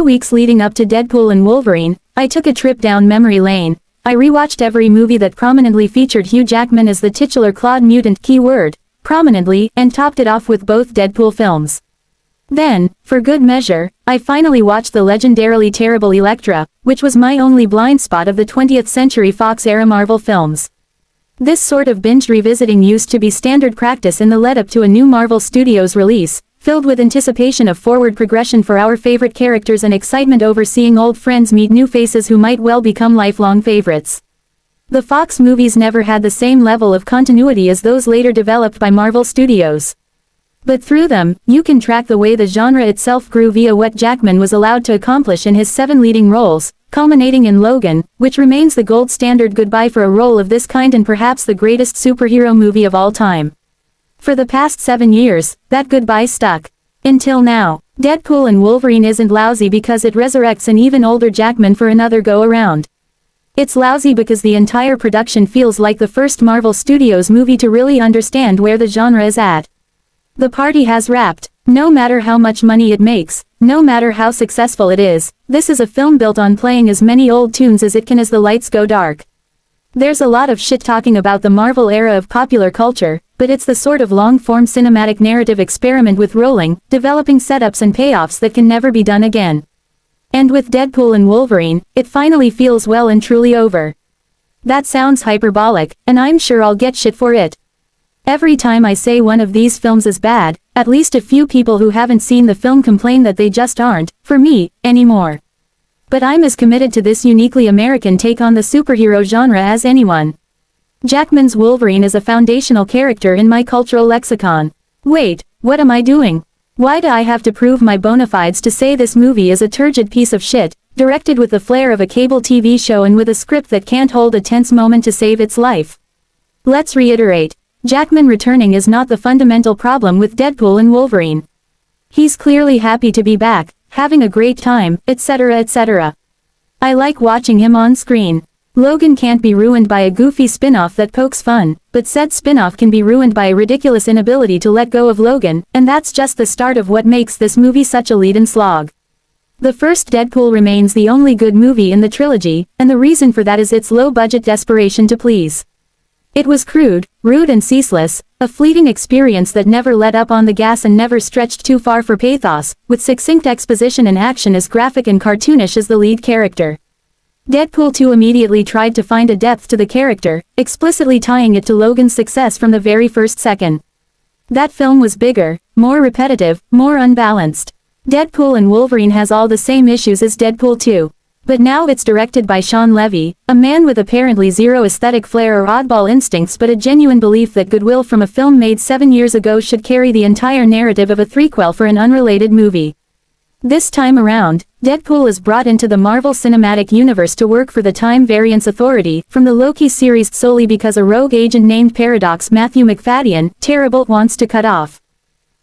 few weeks leading up to Deadpool and Wolverine, I took a trip down memory lane. I rewatched every movie that prominently featured Hugh Jackman as the titular Claude mutant, keyword, prominently, and topped it off with both Deadpool films. Then, for good measure, I finally watched the legendarily terrible Elektra, which was my only blind spot of the 20th Century Fox-era Marvel films. This sort of binge revisiting used to be standard practice in the lead-up to a new Marvel Studios release, filled with anticipation of forward progression for our favorite characters and excitement over seeing old friends meet new faces who might well become lifelong favorites. The Fox movies never had the same level of continuity as those later developed by Marvel Studios. But through them, you can track the way the genre itself grew via what Jackman was allowed to accomplish in his 7 leading roles, culminating in Logan, which remains the gold standard goodbye for a role of this kind and perhaps the greatest superhero movie of all time. For the past 7 years, that goodbye stuck. Until now, Deadpool and Wolverine isn't lousy because it resurrects an even older Jackman for another go-around. It's lousy because the entire production feels like the first Marvel Studios movie to really understand where the genre is at. The party has wrapped. No matter how much money it makes, no matter how successful it is, this is a film built on playing as many old tunes as it can as the lights go dark. There's a lot of shit talking about the Marvel era of popular culture, but it's the sort of long-form cinematic narrative experiment with rolling, developing setups and payoffs that can never be done again. And with Deadpool and Wolverine, it finally feels well and truly over. That sounds hyperbolic, and I'm sure I'll get shit for it. Every time I say one of these films is bad, at least a few people who haven't seen the film complain that they just aren't, for me, anymore. But I'm as committed to this uniquely American take on the superhero genre as anyone. Jackman's Wolverine is a foundational character in my cultural lexicon. Wait, what am I doing? Why do I have to prove my bona fides to say this movie is a turgid piece of shit, directed with the flair of a cable TV show and with a script that can't hold a tense moment to save its life? Let's reiterate. Jackman returning is not the fundamental problem with Deadpool and Wolverine. He's clearly happy to be back, having a great time, etc. etc. I like watching him on screen. Logan can't be ruined by a goofy spin-off that pokes fun, but said spin-off can be ruined by a ridiculous inability to let go of Logan, and that's just the start of what makes this movie such a lead-in slog. The first Deadpool remains the only good movie in the trilogy, and the reason for that is its low-budget desperation to please. It was crude, rude and ceaseless, a fleeting experience that never let up on the gas and never stretched too far for pathos, with succinct exposition and action as graphic and cartoonish as the lead character. Deadpool 2 immediately tried to find a depth to the character, explicitly tying it to Logan's success from the very first second. That film was bigger, more repetitive, more unbalanced. Deadpool and Wolverine has all the same issues as Deadpool 2. But now it's directed by Shawn Levy, a man with apparently zero aesthetic flair or oddball instincts but a genuine belief that goodwill from a film made 7 years ago should carry the entire narrative of a threequel for an unrelated movie. This time around, Deadpool is brought into the Marvel Cinematic Universe to work for the Time Variance Authority, from the Loki series solely because a rogue agent named Paradox Matthew McFadden, terrible, wants to cut off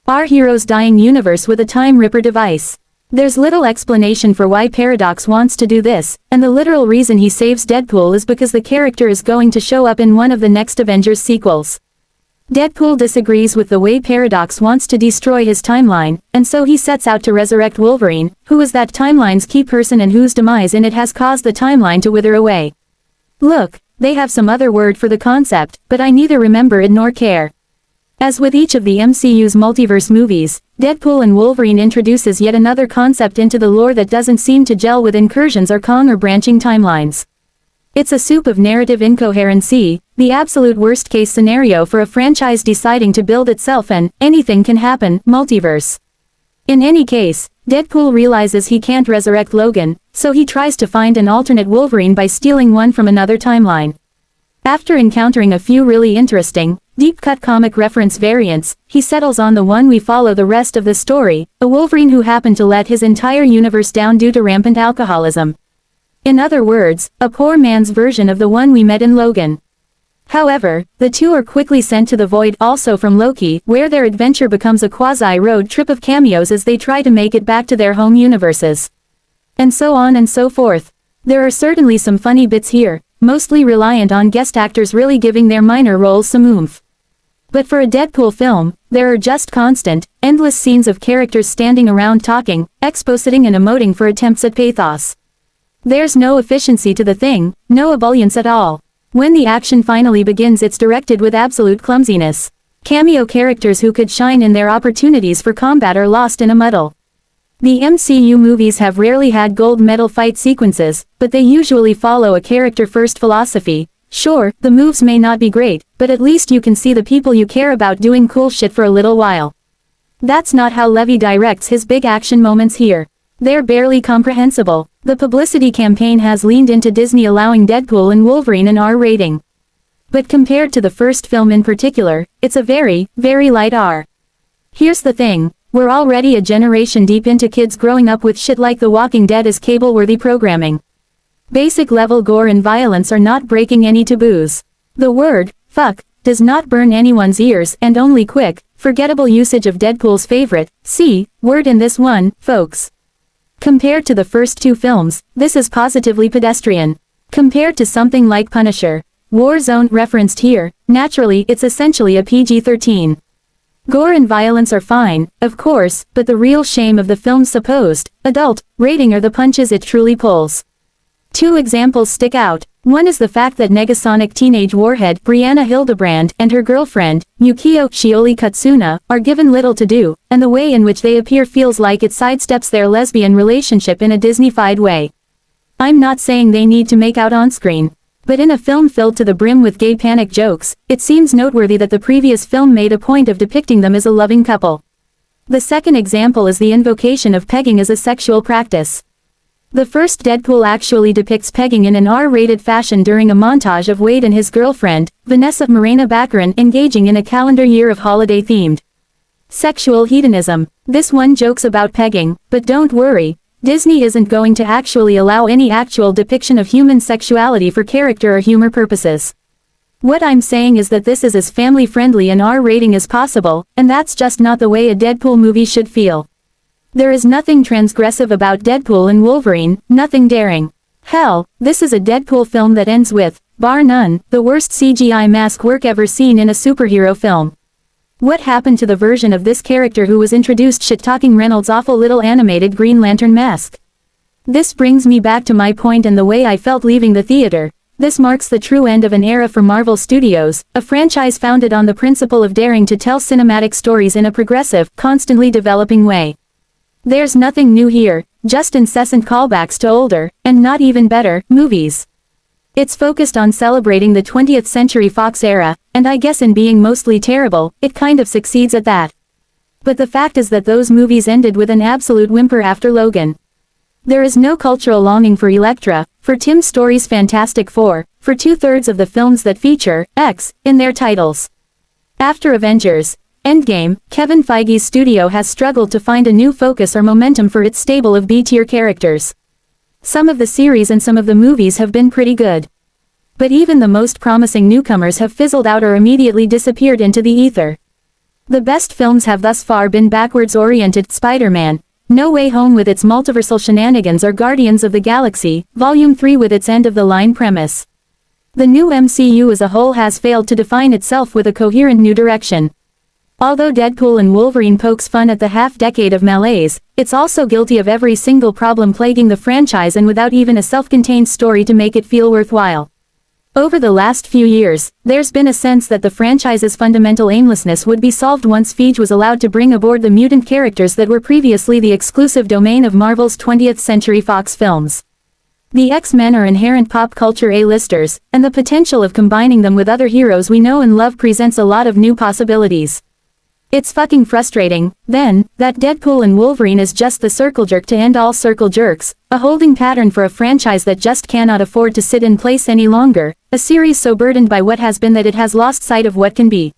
our hero's dying universe with a Time Ripper device. There's little explanation for why Paradox wants to do this, and the literal reason he saves Deadpool is because the character is going to show up in one of the next Avengers sequels. Deadpool disagrees with the way Paradox wants to destroy his timeline, and so he sets out to resurrect Wolverine, who is that timeline's key person and whose demise in it has caused the timeline to wither away. Look, they have some other word for the concept, but I neither remember it nor care. As with each of the MCU's multiverse movies, Deadpool and Wolverine introduces yet another concept into the lore that doesn't seem to gel with incursions or Kong or branching timelines. It's a soup of narrative incoherency, the absolute worst-case scenario for a franchise deciding to build itself an anything can happen multiverse. In any case, Deadpool realizes he can't resurrect Logan, so he tries to find an alternate Wolverine by stealing one from another timeline. After encountering a few really interesting, deep-cut comic reference variants, he settles on the one we follow the rest of the story, a Wolverine who happened to let his entire universe down due to rampant alcoholism. In other words, a poor man's version of the one we met in Logan. However, the two are quickly sent to the void also from Loki, where their adventure becomes a quasi-road trip of cameos as they try to make it back to their home universes. And so on and so forth. There are certainly some funny bits here, mostly reliant on guest actors really giving their minor roles some oomph. But for a Deadpool film, there are just constant, endless scenes of characters standing around talking, expositing and emoting for attempts at pathos. There's no efficiency to the thing, no ebullience at all. When the action finally begins, it's directed with absolute clumsiness. Cameo characters who could shine in their opportunities for combat are lost in a muddle. The MCU movies have rarely had gold medal fight sequences, but they usually follow a character-first philosophy. Sure, the moves may not be great, but at least you can see the people you care about doing cool shit for a little while. That's not how Levy directs his big action moments here. They're barely comprehensible. The publicity campaign has leaned into Disney allowing Deadpool and Wolverine an R rating. But compared to the first film in particular, it's a very, very light R. Here's the thing, we're already a generation deep into kids growing up with shit like The Walking Dead as cable-worthy programming. Basic level gore and violence are not breaking any taboos. The word, fuck, does not burn anyone's ears, and only quick, forgettable usage of Deadpool's favorite, C, word in this one, folks. Compared to the first two films, this is positively pedestrian. Compared to something like Punisher, Warzone referenced here, naturally it's essentially a PG-13. Gore and violence are fine, of course, but the real shame of the film's supposed, adult, rating are the punches it truly pulls. Two examples stick out. One is the fact that Negasonic teenage warhead Brianna Hildebrand and her girlfriend, Yukio Shioli Katsuna, are given little to do, and the way in which they appear feels like it sidesteps their lesbian relationship in a Disney-fied way. I'm not saying they need to make out on-screen. But in a film filled to the brim with gay panic jokes, it seems noteworthy that the previous film made a point of depicting them as a loving couple. The second example is the invocation of pegging as a sexual practice. The first Deadpool actually depicts pegging in an R-rated fashion during a montage of Wade and his girlfriend, Vanessa Morena Baccarin, engaging in a calendar year of holiday-themed sexual hedonism. This one jokes about pegging, but don't worry, Disney isn't going to actually allow any actual depiction of human sexuality for character or humor purposes. What I'm saying is that this is as family-friendly an R rating as possible, and that's just not the way a Deadpool movie should feel. There is nothing transgressive about Deadpool and Wolverine, nothing daring. Hell, this is a Deadpool film that ends with, bar none, the worst CGI mask work ever seen in a superhero film. What happened to the version of this character who was introduced shit-talking Reynolds' awful little animated Green Lantern mask? This brings me back to my point and the way I felt leaving the theater. This marks the true end of an era for Marvel Studios, a franchise founded on the principle of daring to tell cinematic stories in a progressive, constantly developing way. There's nothing new here, just incessant callbacks to older, and not even better, movies. It's focused on celebrating the 20th Century Fox era, and I guess in being mostly terrible, it kind of succeeds at that. But the fact is that those movies ended with an absolute whimper after Logan. There is no cultural longing for Elektra, for Tim Story's Fantastic Four, for two-thirds of the films that feature X in their titles. After Avengers Endgame, Kevin Feige's studio has struggled to find a new focus or momentum for its stable of B-tier characters. Some of the series and some of the movies have been pretty good. But even the most promising newcomers have fizzled out or immediately disappeared into the ether. The best films have thus far been backwards-oriented Spider-Man, No Way Home with its multiversal shenanigans, or Guardians of the Galaxy, Volume 3 with its end-of-the-line premise. The new MCU as a whole has failed to define itself with a coherent new direction. Although Deadpool and Wolverine pokes fun at the half-decade of malaise, it's also guilty of every single problem plaguing the franchise, and without even a self-contained story to make it feel worthwhile. Over the last few years, there's been a sense that the franchise's fundamental aimlessness would be solved once Feige was allowed to bring aboard the mutant characters that were previously the exclusive domain of Marvel's 20th Century Fox films. The X-Men are inherent pop culture A-listers, and the potential of combining them with other heroes we know and love presents a lot of new possibilities. It's fucking frustrating, then, that Deadpool and Wolverine is just the circle jerk to end all circle jerks, a holding pattern for a franchise that just cannot afford to sit in place any longer, a series so burdened by what has been that it has lost sight of what can be.